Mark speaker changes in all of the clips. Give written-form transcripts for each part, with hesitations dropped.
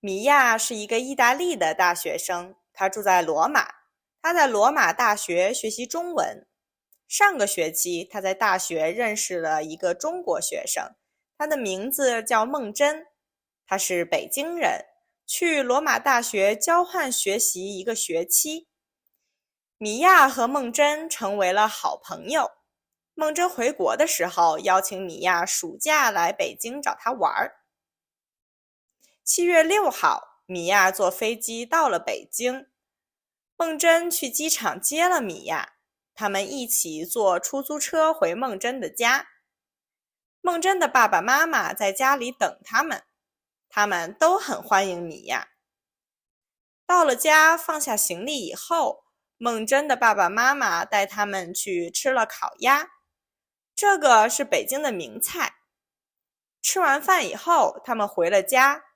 Speaker 1: 米娅是一个意大利的大学生，她住在罗马。她在罗马大学学习中文。上个学期，她在大学认识了一个中国学生，他的名字叫孟真。他是北京人，去罗马大学交换学习一个学期。米娅和孟真成为了好朋友。孟真回国的时候，邀请米娅暑假来北京找她玩。7月6号，米娅坐飞机到了北京。孟真去机场接了米娅，他们一起坐出租车回孟真的家。孟真的爸爸妈妈在家里等他们，他们都很欢迎米娅。到了家，放下行李以后，孟真的爸爸妈妈带他们去吃了烤鸭，这个是北京的名菜。吃完饭以后，他们回了家。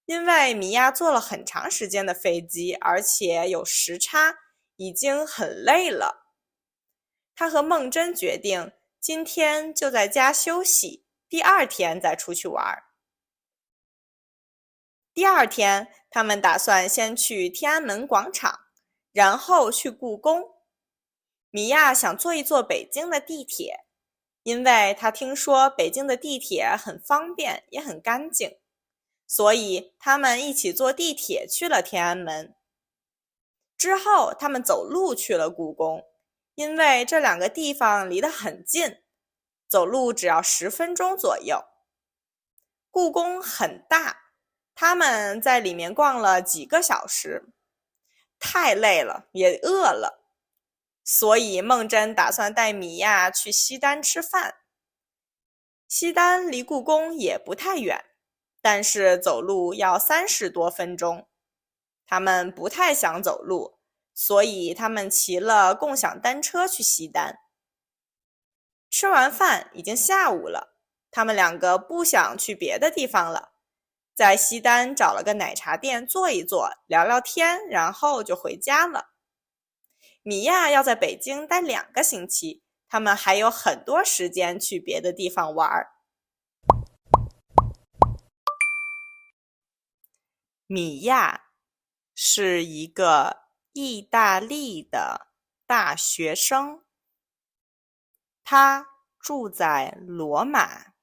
Speaker 1: 因为米娅坐了很长时间的飞机，而且有时差，已经很累了。她和孟真决定今天就在家休息，第二天再出去玩。第二天，他们打算先去天安门广场，然后去故宫。米娅想坐一坐北京的地铁，因为她听说北京的地铁很方便，也很干净。所以他们一起坐地铁去了天安门。之后他们走路去了故宫，因为这两个地方离得很近，走路只要10分钟左右。故宫很大，他们在里面逛了几个小时，太累了，也饿了，所以孟真打算带米娅去西单吃饭。西单离故宫也不太远，但是走路要30多分钟。他们不太想走路，所以他们骑了共享单车去西单。吃完饭已经下午了，他们两个不想去别的地方了，在西单找了个奶茶店坐一坐，聊聊天，然后就回家了。米娅要在北京待2个星期，他们还有很多时间去别的地方玩。米娅是一个意大利的大学生，他住在罗马。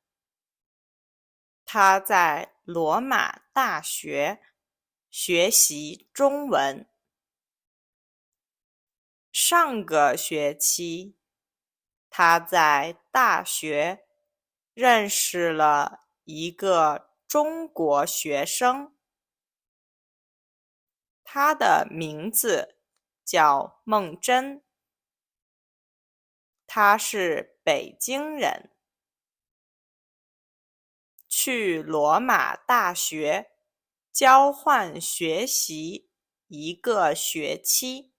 Speaker 1: 他在罗马大学学习中文。上个学期，他在大学认识了一个中国学生，他的名字叫孟真。他是北京人，去罗马大学交换学习一个学期。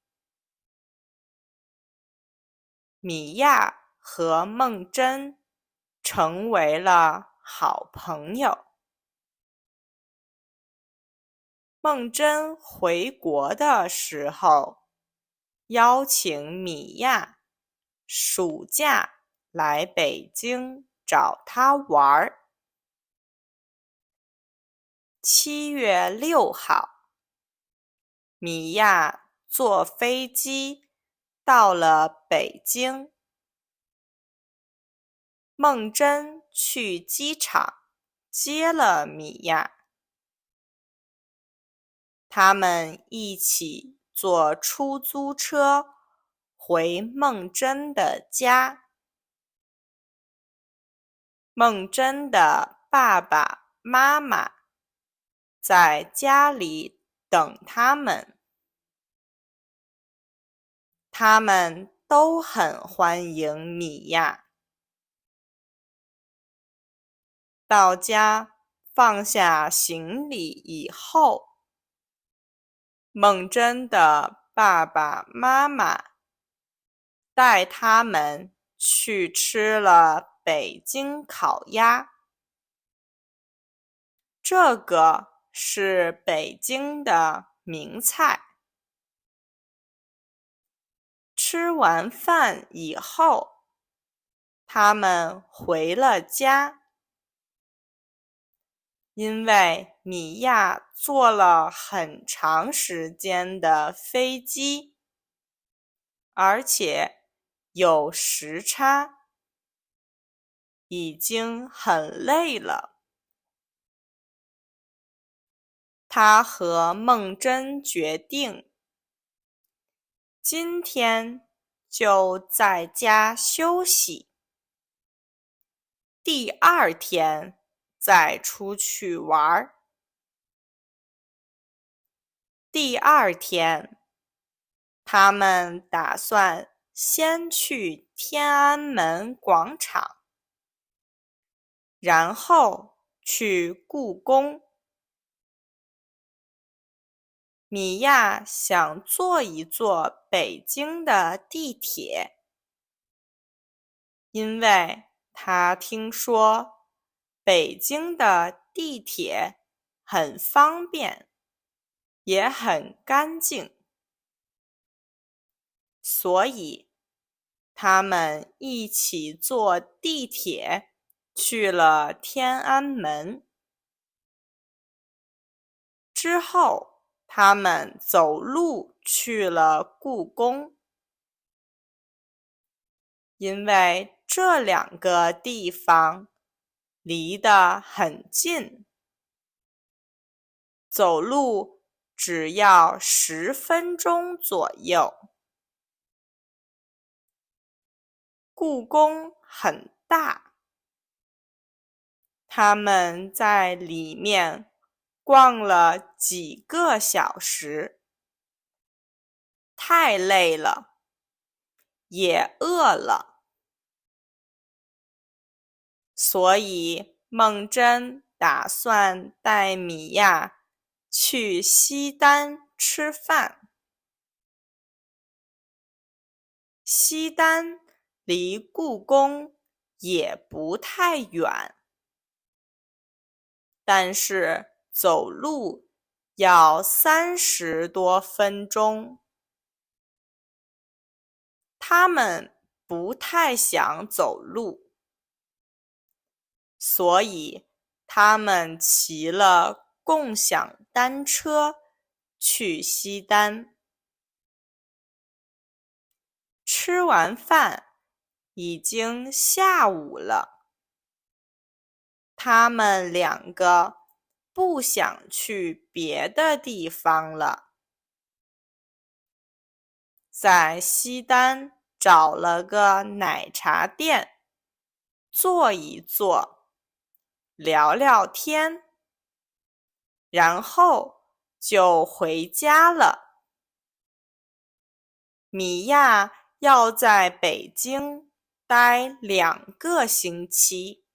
Speaker 1: 米娅和孟真成为了好朋友。孟真回国的时候，邀请米娅暑假来北京找她玩。7月6号，米娅坐飞机到了北京。孟真去机场接了米娅。他们一起坐出租车回孟真的家。孟真的爸爸妈妈在家里等他们。他们都很欢迎米娅。到家放下行李以后，孟真的爸爸妈妈带他们去吃了北京烤鸭。这个是北京的名菜。吃完饭以后，他们回了家。因为米娅坐了很长时间的飞机，而且有时差，已经很累了。他和梦真决定，今天就在家休息，第二天再出去玩。第二天，他们打算先去天安门广场，然后去故宫。米娅想坐一坐北京的地铁，因为她听说北京的地铁很方便，也很干净，所以他们一起坐地铁去了天安门。之后，他们走路去了故宫，因为这两个地方离得很近，走路只要10分钟左右。故宫很大，他们在里面逛了几个小时，太累了，也饿了，所以梦真打算带米娅去西单吃饭。西单离故宫也不太远，但是走路要30多分钟。他们不太想走路，所以他们骑了共享单车去西单。吃完饭已经下午了，他们两个不想去别的地方了，在西单找了个奶茶店坐一坐，聊聊天，然后就回家了。米娅要在北京待2个星期，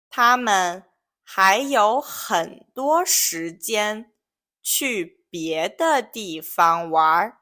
Speaker 1: 他们还有很多时间去别的地方玩。